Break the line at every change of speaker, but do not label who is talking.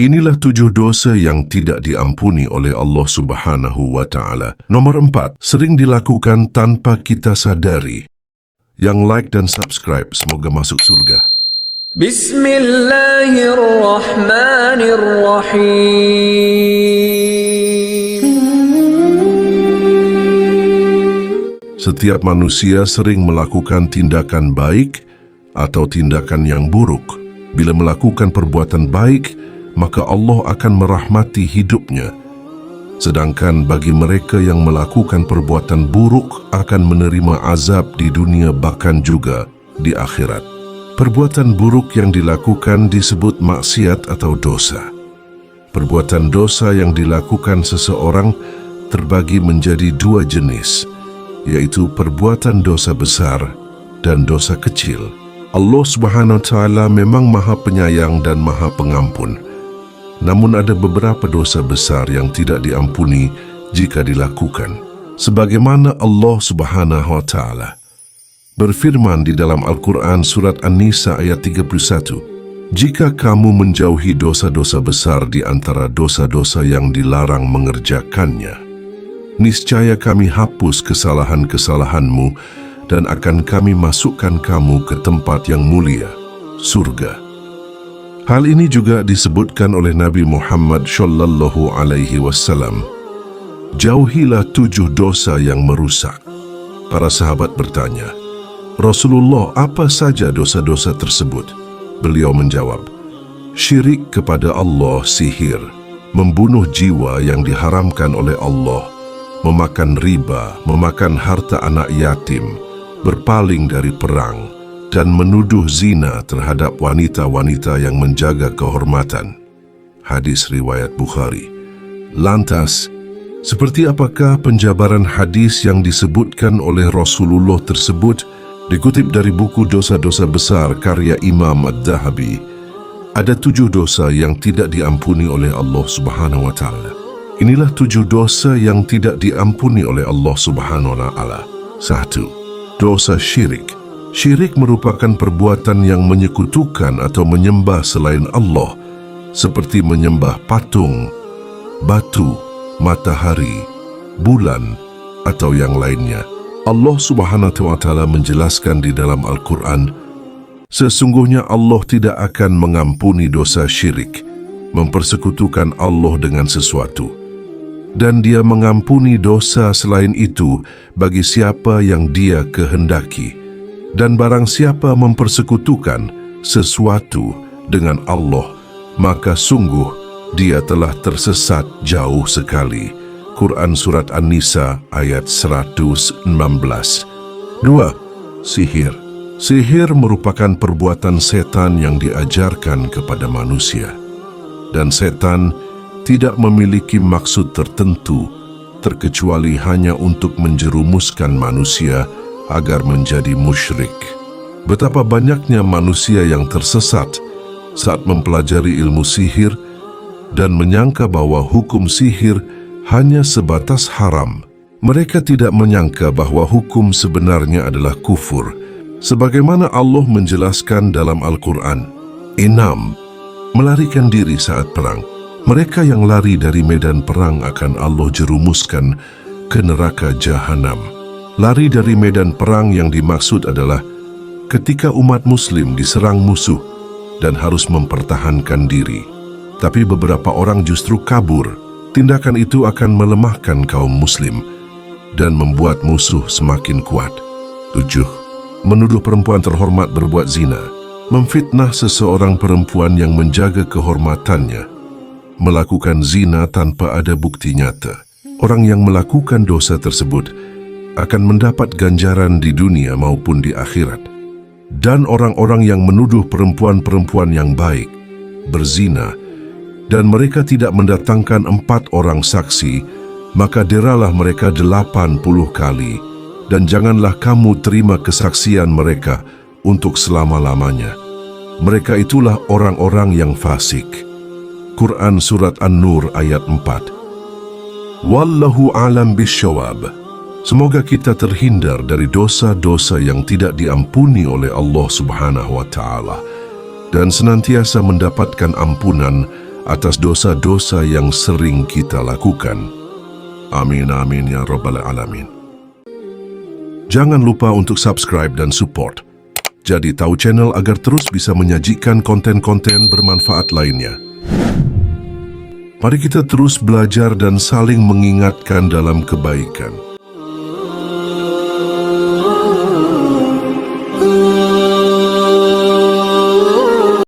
Inilah 7 dosa yang tidak diampuni oleh Allah Subhanahu wa Ta'ala. Nomor 4, sering dilakukan tanpa kita sadari. Yang like dan subscribe semoga masuk surga.
Bismillahirrahmanirrahim.
Setiap manusia sering melakukan tindakan baik atau tindakan yang buruk. Bila melakukan perbuatan baik, maka Allah akan merahmati hidupnya. Sedangkan bagi mereka yang melakukan perbuatan buruk akan menerima azab di dunia bahkan juga di akhirat. Perbuatan buruk yang dilakukan disebut maksiat atau dosa. Perbuatan dosa yang dilakukan seseorang terbagi menjadi 2 jenis, yaitu perbuatan dosa besar dan dosa kecil. Allah Subhanahu wa Ta'ala memang Maha Penyayang dan Maha Pengampun. Namun ada beberapa dosa besar yang tidak diampuni jika dilakukan. Sebagaimana Allah Subhanahu wa Ta'ala berfirman di dalam Al-Quran surat An-Nisa ayat 31, "Jika kamu menjauhi dosa-dosa besar di antara dosa-dosa yang dilarang mengerjakannya, niscaya kami hapus kesalahan-kesalahanmu dan akan kami masukkan kamu ke tempat yang mulia, surga." Hal ini juga disebutkan oleh Nabi Muhammad sallallahu alaihi wasallam. Jauhilah 7 dosa yang merusak. Para sahabat bertanya, "Rasulullah, apa saja dosa-dosa tersebut?" Beliau menjawab, "Syirik kepada Allah, sihir, membunuh jiwa yang diharamkan oleh Allah, memakan riba, memakan harta anak yatim, berpaling dari perang, dan menuduh zina terhadap wanita-wanita yang menjaga kehormatan." Hadis riwayat Bukhari. Lantas, seperti apakah penjabaran hadis yang disebutkan oleh Rasulullah tersebut? Dikutip dari buku Dosa-Dosa Besar karya Imam Ad-Dhahabi, ada 7 dosa yang tidak diampuni oleh Allah Subhanahu wa Ta'ala. Inilah 7 dosa yang tidak diampuni oleh Allah Subhanahu wa Ta'ala. 1. Dosa syirik. Syirik merupakan perbuatan yang menyekutukan atau menyembah selain Allah, seperti menyembah patung, batu, matahari, bulan, atau yang lainnya. Allah Subhanahu wa Ta'ala menjelaskan di dalam Al-Quran, "Sesungguhnya Allah tidak akan mengampuni dosa syirik, mempersekutukan Allah dengan sesuatu. Dan Dia mengampuni dosa selain itu bagi siapa yang Dia kehendaki. Dan barang siapa mempersekutukan sesuatu dengan Allah, maka sungguh dia telah tersesat jauh sekali." Quran Surat An-Nisa ayat 116. 2. Sihir. Sihir merupakan perbuatan setan yang diajarkan kepada manusia. Dan setan tidak memiliki maksud tertentu, terkecuali hanya untuk menjerumuskan manusia agar menjadi musyrik. Betapa banyaknya manusia yang tersesat saat mempelajari ilmu sihir dan menyangka bahwa hukum sihir hanya sebatas haram. Mereka tidak menyangka bahwa hukum sebenarnya adalah kufur. Sebagaimana Allah menjelaskan dalam Al-Quran, 6. Melarikan diri saat perang. Mereka yang lari dari medan perang akan Allah jerumuskan ke neraka jahanam. Lari dari medan perang yang dimaksud adalah ketika umat muslim diserang musuh dan harus mempertahankan diri. Tapi beberapa orang justru kabur. Tindakan itu akan melemahkan kaum muslim dan membuat musuh semakin kuat. 7. Menuduh perempuan terhormat berbuat zina. Memfitnah seseorang perempuan yang menjaga kehormatannya melakukan zina tanpa ada bukti nyata. Orang yang melakukan dosa tersebut akan mendapat ganjaran di dunia maupun di akhirat. Dan orang-orang yang menuduh perempuan-perempuan yang baik berzina dan mereka tidak mendatangkan 4 orang saksi, maka deralah mereka 80 kali, dan janganlah kamu terima kesaksian mereka untuk selama-lamanya. Mereka itulah orang-orang yang fasik. Quran Surat An-Nur ayat 4. Wallahu a'lam bisyawab. Semoga kita terhindar dari dosa-dosa yang tidak diampuni oleh Allah Subhanahu wa Ta'ala dan senantiasa mendapatkan ampunan atas dosa-dosa yang sering kita lakukan. Amin amin ya rabbal alamin. Jangan lupa untuk subscribe dan support. Jadi tahu channel agar terus bisa menyajikan konten-konten bermanfaat lainnya. Mari kita terus belajar dan saling mengingatkan dalam kebaikan.